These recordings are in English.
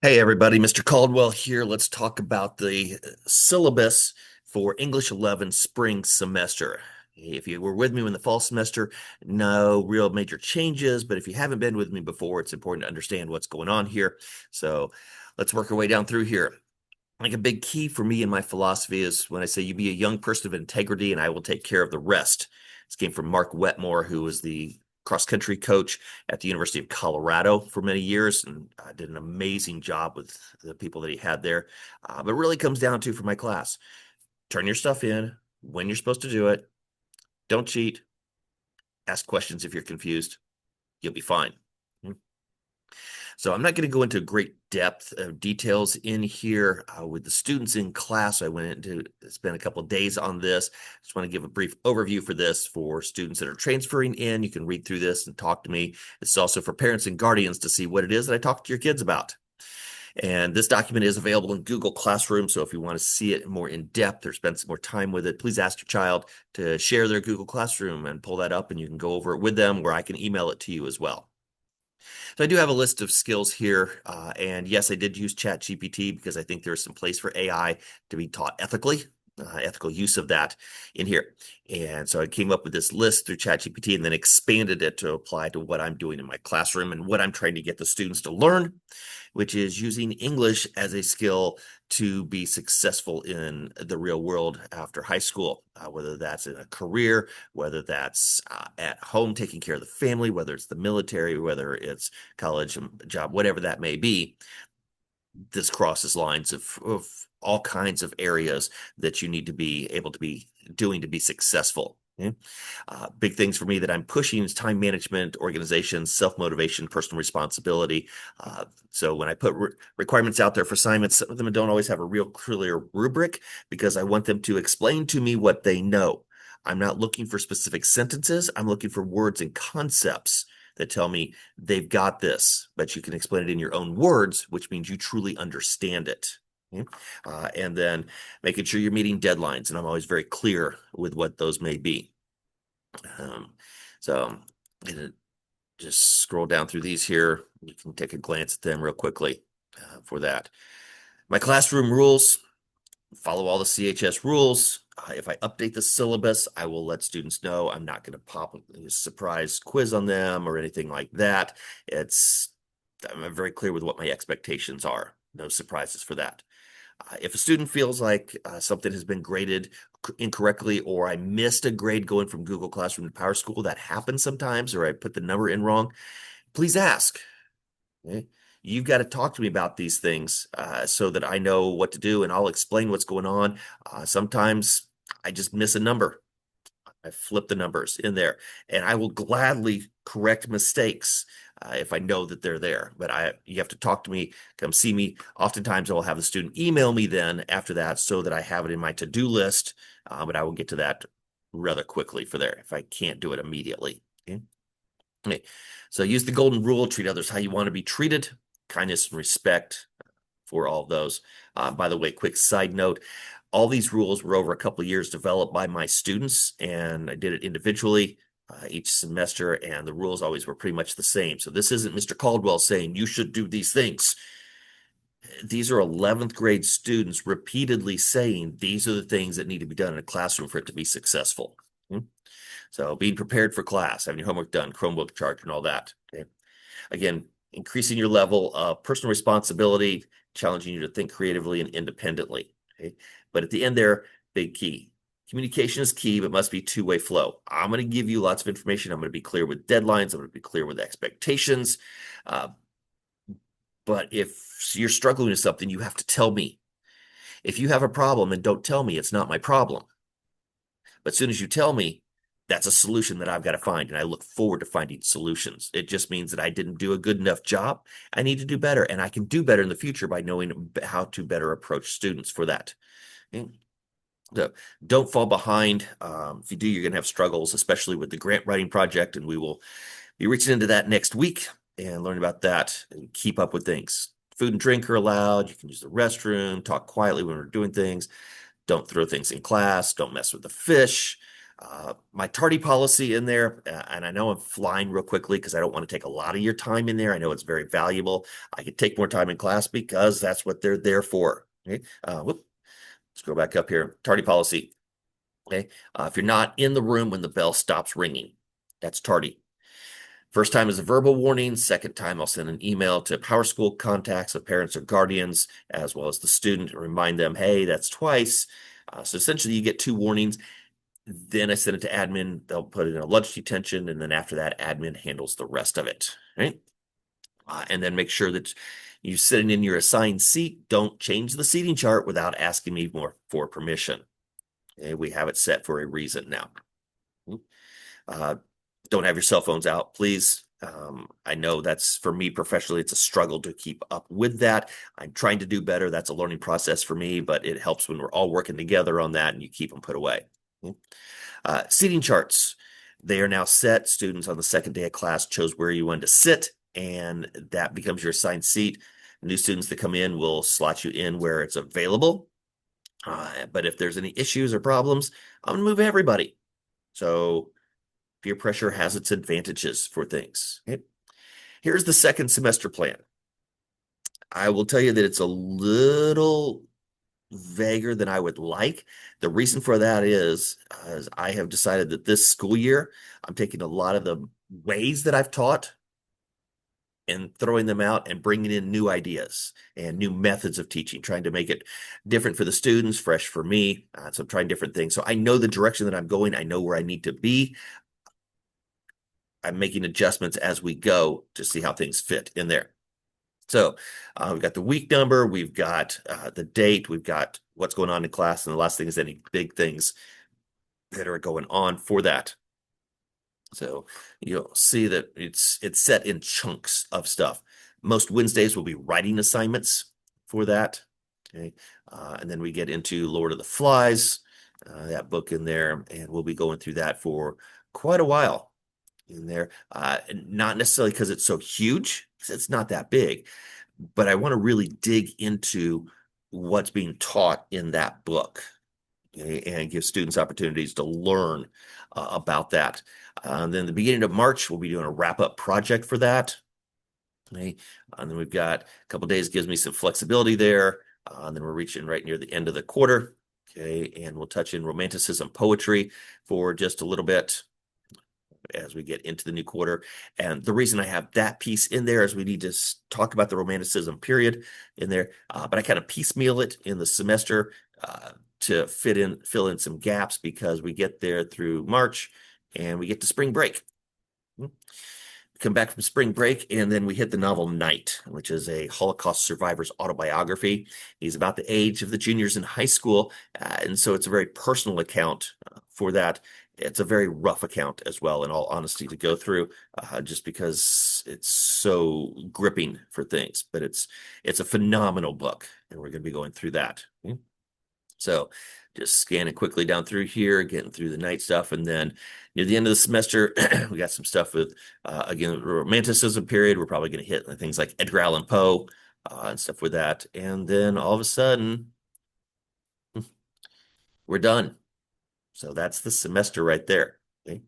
Hey everybody, Mr. Caldwell here. Let's talk about the syllabus for English 11 spring semester. If you were with me in the fall semester, no real major changes, but if you haven't been with me before, it's important to understand what's going on here. So let's work our way down through here. Like a big key for me in my philosophy is when I say you be a young person of integrity and I will take care of the rest. This came from Mark Wetmore, who was the cross country coach at the University of Colorado for many years and did an amazing job with the people that he had there. But it really comes down to for my class, turn your stuff in when you're supposed to do it. Don't cheat. Ask questions if you're confused. You'll be fine. So I'm not going to go into great depth of details in here with the students in class. I went into spend a couple of days on this. Just want to give a brief overview for this for students that are transferring in. You can read through this and talk to me. It's also for parents and guardians to see what it is that I talk to your kids about. And this document is available in Google Classroom. So if you want to see it more in depth or spend some more time with it, please ask your child to share their Google Classroom and pull that up and you can go over it with them, or I can email it to you as well. So I do have a list of skills here. And yes, I did use ChatGPT because I think there's some place for AI to be taught ethically, ethical use of that in here. And so I came up with this list through ChatGPT and then expanded it to apply to what I'm doing in my classroom and what I'm trying to get the students to learn, which is using English as a skill to be successful in the real world after high school, whether that's in a career, whether that's at home taking care of the family, whether it's the military, whether it's college, job, whatever that may be. This crosses lines of all kinds of areas that you need to be able to be doing to be successful. Okay? Big things for me that I'm pushing is time management, organization, self-motivation, personal responsibility. So when I put requirements out there for assignments, some of them don't always have a real clear rubric because I want them to explain to me what they know. I'm not looking for specific sentences. I'm looking for words and concepts that tell me they've got this, but you can explain it in your own words, which means you truly understand it. Okay? And then making sure you're meeting deadlines. And I'm always very clear with what those may be. So I'm going to just scroll down through these here. You can take a glance at them real quickly for that. My classroom rules, follow all the CHS rules. If I update the syllabus, I will let students know. I'm not going to pop a surprise quiz on them or anything like that. I'm very clear with what my expectations are. No surprises for that. If a student feels like something has been graded incorrectly or I missed a grade going from Google Classroom to PowerSchool, that happens sometimes, or I put the number in wrong, please ask. Okay? You've got to talk to me about these things so that I know what to do and I'll explain what's going on. Sometimes I just miss a number. I flip the numbers in there and I will gladly correct mistakes if I know that they're there. But you have to talk to me, come see me. Oftentimes I will have the student email me then after that so that I have it in my to-do list, but I will get to that rather quickly for there if I can't do it immediately. Okay. Okay. So use the golden rule, treat others how you want to be treated, kindness and respect for all of those. By the way, quick side note, all these rules were over a couple of years developed by my students, and I did it individually each semester, and the rules always were pretty much the same. So this isn't Mr. Caldwell saying you should do these things. These are 11th grade students repeatedly saying these are the things that need to be done in a classroom for it to be successful. So being prepared for class, having your homework done, Chromebook charged, and all that. Okay? Again, increasing your level of personal responsibility, challenging you to think creatively and independently. Okay? But at the end there, big key. Communication is key, but must be two-way flow. I'm going to give you lots of information. I'm going to be clear with deadlines. I'm going to be clear with expectations. But if you're struggling with something, you have to tell me. If you have a problem and don't tell me, it's not my problem. But as soon as you tell me, that's a solution that I've got to find. And I look forward to finding solutions. It just means that I didn't do a good enough job. I need to do better. And I can do better in the future by knowing how to better approach students for that. Okay? So don't fall behind. If you do, you're going to have struggles, especially with the grant writing project. And we will be reaching into that next week and learn about that and keep up with things. Food and drink are allowed. You can use the restroom, talk quietly when we're doing things. Don't throw things in class. Don't mess with the fish. My tardy policy in there, and I know I'm flying real quickly because I don't want to take a lot of your time in there. I know it's very valuable. I could take more time in class because that's what they're there for. Okay. Let's go back up here. Tardy policy. Okay. If you're not in the room when the bell stops ringing, that's tardy. First time is a verbal warning. Second time, I'll send an email to PowerSchool contacts of parents or guardians, as well as the student, to remind them, hey, that's twice. So essentially, you get two warnings. Then I send it to admin. They'll put it in a lunch detention, and then after that, admin handles the rest of it. Right? And then make sure that you're sitting in your assigned seat. Don't change the seating chart without asking me more for permission. Okay? We have it set for a reason now. Uh, don't have your cell phones out, please. I know that's, for me professionally, it's a struggle to keep up with that. I'm trying to do better. That's a learning process for me, but it helps when we're all working together on that and you keep them put away. Seating charts. They are now set. Students on the second day of class chose where you wanted to sit, and that becomes your assigned seat. New students that come in will slot you in where it's available. But if there's any issues or problems, I'm going to move everybody. So peer pressure has its advantages for things. Okay? Here's the second semester plan. I will tell you that it's a little vaguer than I would like. The reason for that is I have decided that this school year, I'm taking a lot of the ways that I've taught and throwing them out and bringing in new ideas and new methods of teaching, trying to make it different for the students, fresh for me. So I'm trying different things. So I know the direction that I'm going. I know where I need to be. I'm making adjustments as we go to see how things fit in there. So we've got the week number, we've got the date, we've got what's going on in class, and the last thing is any big things that are going on for that. So you'll see that it's set in chunks of stuff. Most Wednesdays will be writing assignments for that. Okay. And then we get into Lord of the Flies, that book in there, and we'll be going through that for quite a while in there. Not necessarily because it's so huge, because it's not that big, but I want to really dig into what's being taught in that book, okay, and give students opportunities to learn about that. Then the beginning of March, we'll be doing a wrap-up project for that. Okay. And then we've got a couple days, gives me some flexibility there. And then we're reaching right near the end of the quarter. Okay. And we'll touch in romanticism poetry for just a little bit as we get into the new quarter. And the reason I have that piece in there is we need to talk about the romanticism period in there. But I kind of piecemeal it in the semester to fill in some gaps because we get there through March and we get to spring break. Come back from spring break, and then we hit the novel Night, which is a Holocaust survivor's autobiography. He's about the age of the juniors in high school, and so it's a very personal account for that. It's a very rough account as well, in all honesty, to go through, just because it's so gripping for things. But it's a phenomenal book, and we're going to be going through that. So just scanning quickly down through here, getting through the night stuff. And then near the end of the semester, we got some stuff with, again, romanticism period. We're probably going to hit things like Edgar Allan Poe and stuff with that. And then all of a sudden, we're done. So that's the semester right there. Okay.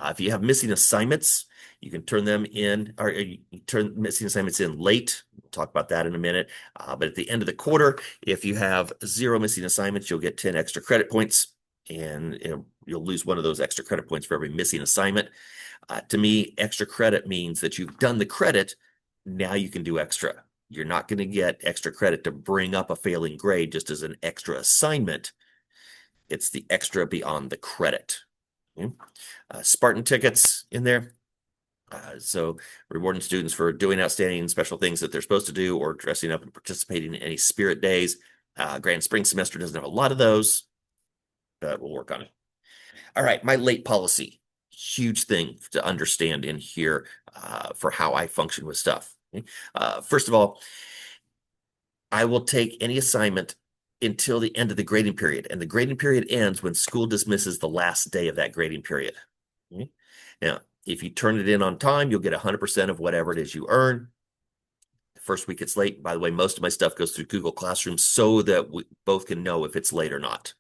If you have missing assignments, you can turn them in, or you turn missing assignments in late. We'll talk about that in a minute. But at the end of the quarter, if you have 0 missing assignments, you'll get 10 extra credit points, and you'll lose one of those extra credit points for every missing assignment. To me, extra credit means that you've done the credit. Now you can do extra. You're not going to get extra credit to bring up a failing grade just as an extra assignment. It's the extra beyond the credit. Okay. Spartan tickets in there. So rewarding students for doing outstanding special things that they're supposed to do, or dressing up and participating in any spirit days. Grand Spring semester doesn't have a lot of those, but we'll work on it. All right, my late policy. Huge thing to understand in here for how I function with stuff. Okay? First of all, I will take any assignment until the end of the grading period. And the grading period ends when school dismisses the last day of that grading period. Okay? Now, if you turn it in on time, you'll get 100% of whatever it is you earn. The first week it's late. By the way, most of my stuff goes through Google Classroom so that we both can know if it's late or not.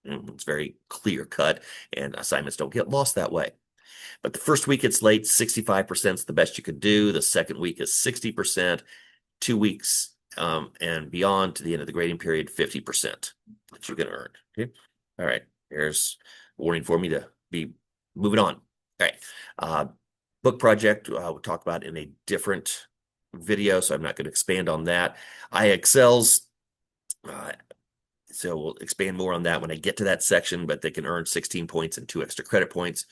It's very clear cut, and assignments don't get lost that way. But the first week it's late, 65% is the best you could do. The second week is 60%, 2 weeks and beyond to the end of the grading period, 50% that you can earn. Okay. All right. There's a warning for me to be moving on. All right. Book project we'll talk about in a different video, so I'm not going to expand on that. IXLs, so we'll expand more on that when I get to that section, but they can earn 16 points and 2 extra credit points.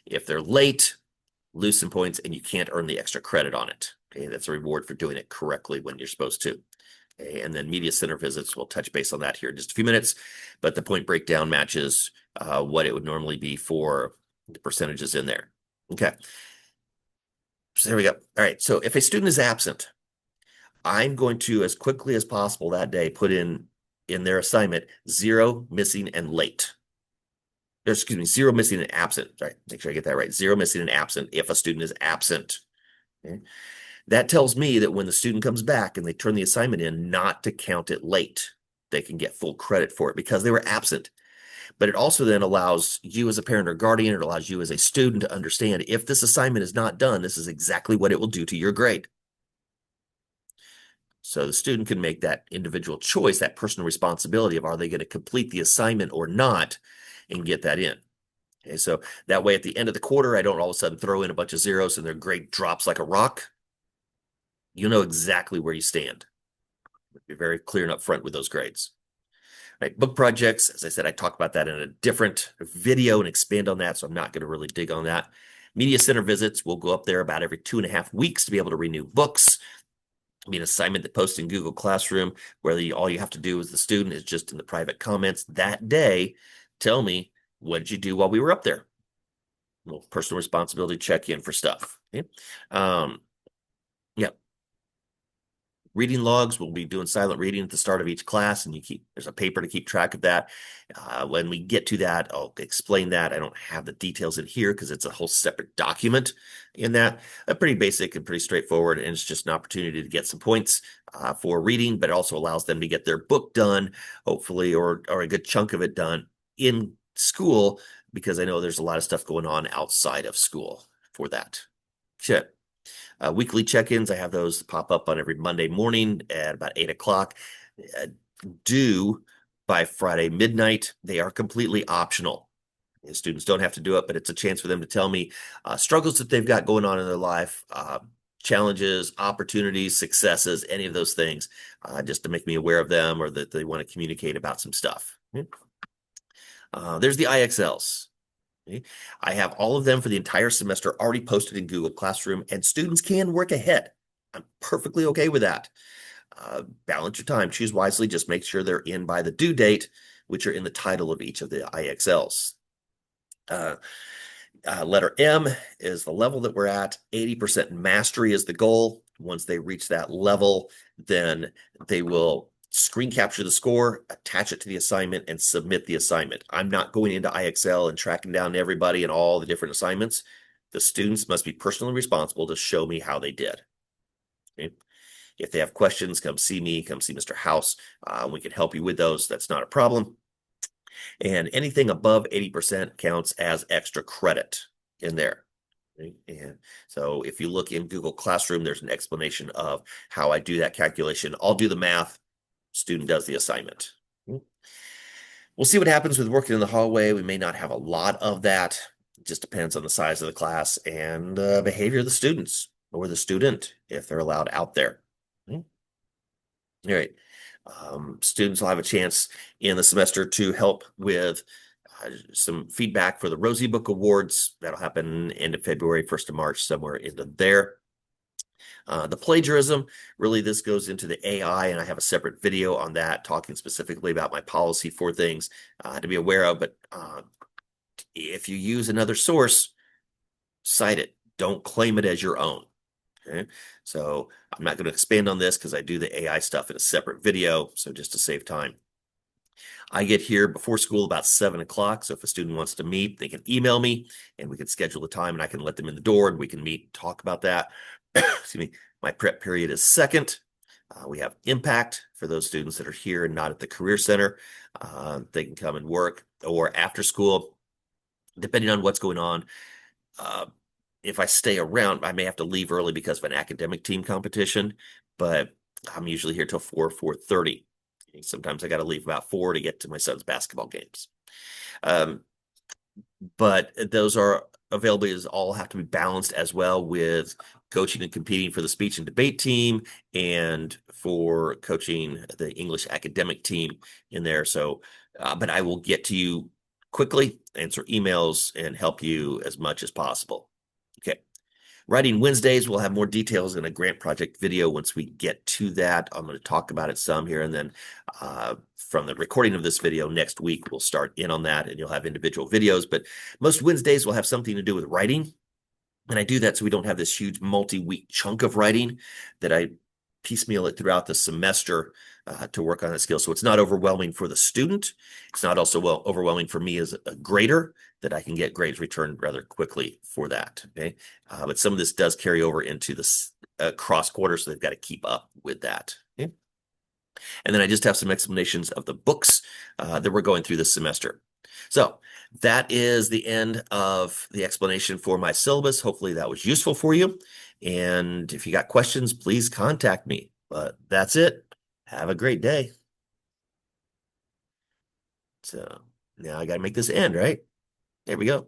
If they're late, lose some points, and you can't earn the extra credit on it. Okay, that's a reward for doing it correctly when you're supposed to. Okay, and then media center visits, we'll touch base on that here in just a few minutes, but the point breakdown matches what it would normally be for the percentages in there. Okay, so there we go. All right, so if a student is absent, I'm going to, as quickly as possible that day, put in their assignment 0, missing, and late. Excuse me, 0 missing and absent. Sorry, make sure I get that right. 0 missing and absent if a student is absent. Okay. That tells me that when the student comes back and they turn the assignment in, not to count it late. They can get full credit for it because they were absent. But it also then allows you as a parent or guardian, it allows you as a student to understand if this assignment is not done, this is exactly what it will do to your grade. So the student can make that individual choice, that personal responsibility of are they going to complete the assignment or not, and get that in. Okay, so that way at the end of the quarter, I don't all of a sudden throw in a bunch of zeros and their grade drops like a rock. You know exactly where you stand. Be very clear and upfront with those grades. Right, book projects, as I said, I talk about that in a different video and expand on that, so I'm not going to really dig on that. Media center visits, we'll go up there about every 2.5 weeks to be able to renew books. Be an assignment that posts in Google Classroom where all you have to do as the student is just in the private comments that day, tell me, what did you do while we were up there? A little personal responsibility check in for stuff. Okay? Yeah. Reading logs, we'll be doing silent reading at the start of each class, and there's a paper to keep track of that. When we get to that, I'll explain that. I don't have the details in here because it's a whole separate document in that. Pretty basic and pretty straightforward, and it's just an opportunity to get some points for reading, but it also allows them to get their book done, hopefully, or a good chunk of it done in school, because I know there's a lot of stuff going on outside of school for that. Shit. Weekly check-ins, I have those pop up on every Monday morning at about 8 o'clock. Due by Friday midnight. They are completely optional. The students don't have to do it, but it's a chance for them to tell me struggles that they've got going on in their life, challenges, opportunities, successes, any of those things, just to make me aware of them or that they want to communicate about some stuff. There's the IXLs. Okay. I have all of them for the entire semester already posted in Google Classroom, and students can work ahead. I'm perfectly okay with that. Balance your time, choose wisely, just make sure they're in by the due date, which are in the title of each of the IXLs. Letter M is the level that we're at. 80% mastery is the goal. Once they reach that level, then they will screen capture the score, attach it to the assignment, and submit the assignment. I'm not going into IXL and tracking down everybody and all the different assignments. The students must be personally responsible to show me how they did. Okay. If they have questions, come see me, come see Mr. House. We can help you with those. That's not a problem. And anything above 80% counts as extra credit in there. Okay. And so if you look in Google Classroom, there's an explanation of how I do that calculation. I'll do the math. Student does the assignment. We'll see what happens with working in the hallway. We may not have a lot of that. It just depends on the size of the class and behavior of the students or the student, if they're allowed out there. All right. Students will have a chance in the semester to help with some feedback for the Rosie Book Awards. That'll happen end of February, 1st of March, somewhere into there. The plagiarism, really this goes into the AI, and I have a separate video on that talking specifically about my policy for things to be aware of. But if you use another source, cite it. Don't claim it as your own. Okay, so I'm not going to expand on this because I do the AI stuff in a separate video. So just to save time, I get here before school about 7 o'clock. So if a student wants to meet, they can email me and we can schedule a time and I can let them in the door and we can meet, talk about that. Excuse me. My prep period is second. We have impact for those students that are here and not at the Career Center. They can come and work. or after school, depending on what's going on. Uh, if I stay around, I may have to leave early because of an academic team competition, but I'm usually here till 4:30. Sometimes I got to leave about 4 to get to my son's basketball games. Um, but those are available as all have to be balanced as well with coaching and competing for the speech and debate team and for coaching the English academic team in there. So, but I will get to you quickly, answer emails, and help you as much as possible. Okay. Writing Wednesdays, we'll have more details in a grant project video once we get to that. I'm going to talk about it some here, and then from the recording of this video next week, we'll start in on that, and you'll have individual videos. But most Wednesdays will have something to do with writing. And I do that so we don't have this huge multi-week chunk of writing that I piecemeal it throughout the semester to work on that skill. So it's not overwhelming for the student. It's not also overwhelming for me as a grader that I can get grades returned rather quickly for that. Okay. But some of this does carry over into this cross quarter, so they've got to keep up with that. Okay. And then I just have some explanations of the books that we're going through this semester. So that is the end of the explanation for my syllabus. Hopefully that was useful for you. And if you got questions, please contact me. But that's it. Have a great day. So now I got to make this end, right? There we go.